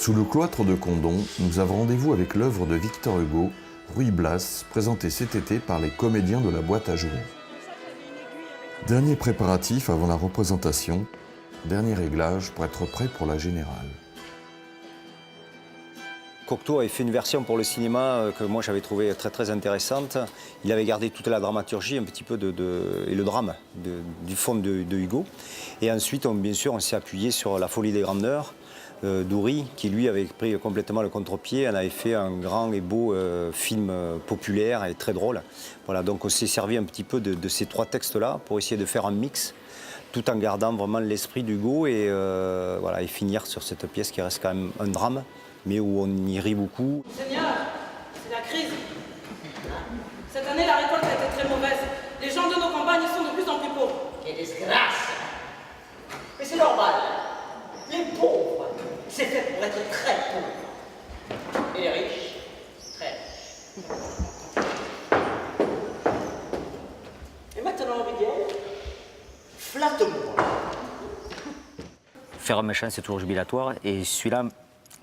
Sous le cloître de Condom, nous avons rendez-vous avec l'œuvre de Victor Hugo, Ruy Blas, présentée cet été par les comédiens de la boîte à jouer. Dernier préparatif avant la représentation, dernier réglage pour être prêt pour la générale. Cocteau avait fait une version pour le cinéma que moi j'avais trouvé très intéressante. Il avait gardé toute la dramaturgie un petit peu et le drame du fond de Hugo. Et ensuite, bien sûr, on s'est appuyé sur La folie des grandeurs d'Oury, qui lui avait pris complètement le contre-pied. On avait fait un grand et beau film populaire et très drôle. Voilà, donc on s'est servi un petit peu de ces trois textes-là pour essayer de faire un mix, tout en gardant vraiment l'esprit d'Hugo et, voilà, et finir sur cette pièce qui reste quand même un drame, mais où on y rit beaucoup. Seigneur, c'est la crise. Cette année, la récolte a été très mauvaise. Les gens de nos campagnes sont de plus en plus pauvres. Quelle disgrâce! Mais c'est normal. Les pauvres, c'est fait pour être très pauvres. Et les riches, très riches. Et maintenant, Miguel, flatte-moi. Faire un méchant, c'est toujours jubilatoire. Et celui-là,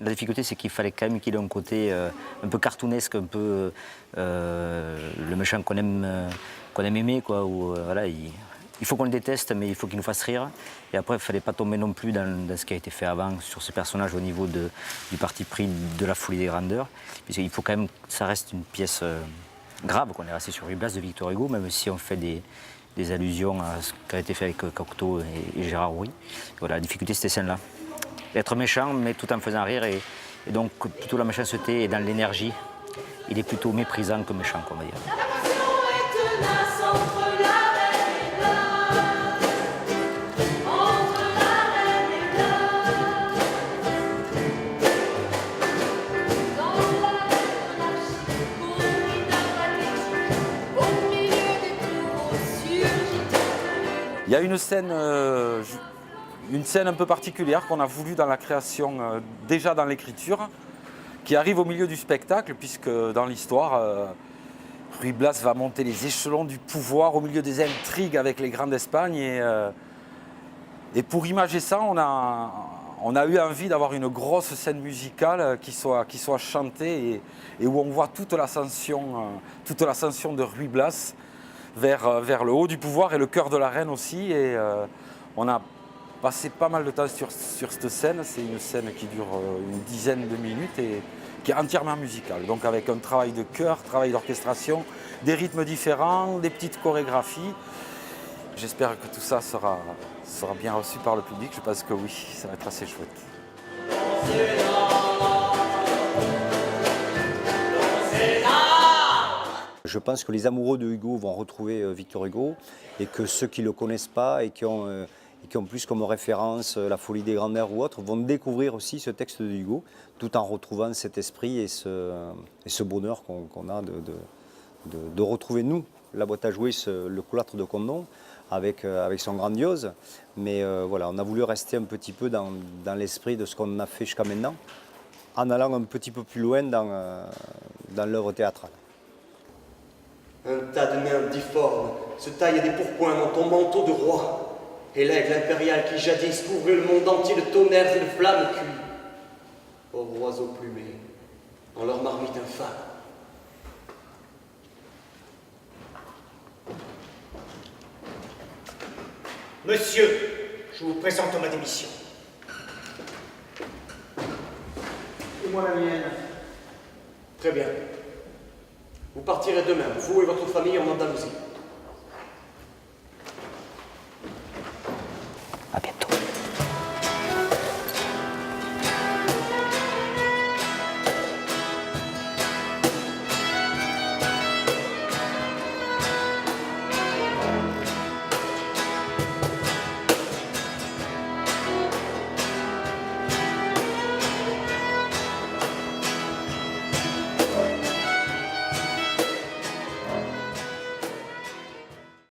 la difficulté, c'est qu'il fallait quand même qu'il ait un côté un peu cartoonesque, un peu le méchant qu'on aime aimer, quoi. Où, voilà, il faut qu'on le déteste, mais il faut qu'il nous fasse rire. Et après, il ne fallait pas tomber non plus dans ce qui a été fait avant sur ce personnage au niveau du parti pris de La folie des grandeurs. Puisqu'il faut quand même que ça reste une pièce grave, qu'on est resté sur Ruy Blas de Victor Hugo, même si on fait des allusions à ce qui a été fait avec Cocteau et Gérard Houry. Voilà, la difficulté, c'était celle-là. Être méchant, mais tout en faisant rire. Et donc, plutôt la méchanceté est dans l'énergie. Il est plutôt méprisant que méchant, on va dire. Il y a une scène un peu particulière qu'on a voulu dans la création, déjà dans l'écriture, qui arrive au milieu du spectacle, puisque dans l'histoire, Ruy Blas va monter les échelons du pouvoir au milieu des intrigues avec les grands d'Espagne. Et pour imager ça, on a eu envie d'avoir une grosse scène musicale qui soit chantée et où on voit toute l'ascension de Ruy Blas vers le haut du pouvoir et le cœur de la reine aussi. Et on a passé pas mal de temps sur cette scène. C'est une scène qui dure une dizaine de minutes et qui est entièrement musicale. Donc avec un travail de chœur, travail d'orchestration, des rythmes différents, des petites chorégraphies. J'espère que tout ça sera bien reçu par le public. Je pense que oui, ça va être assez chouette. Je pense que les amoureux de Hugo vont retrouver Victor Hugo et que ceux qui ne le connaissent pas et qui ont plus comme référence La folie des grandeurs ou autre vont découvrir aussi ce texte de Hugo tout en retrouvant cet esprit et ce bonheur qu'on a de retrouver nous, la boîte à jouer, le cloître de Condom avec son grandiose. Mais voilà, on a voulu rester un petit peu dans l'esprit de ce qu'on a fait jusqu'à maintenant en allant un petit peu plus loin dans l'œuvre théâtrale. Un tas de nains difformes se taillent des pourpoints dans ton manteau de roi. Et l'aigle impérial qui jadis couvrait le monde entier de tonnerres et de flammes cuits. Pauvres oiseaux plumés, dans leur marmite infâme. Monsieur, je vous présente ma démission. Et moi la mienne. Très bien. Vous partirez demain, vous et votre famille, en Andalousie.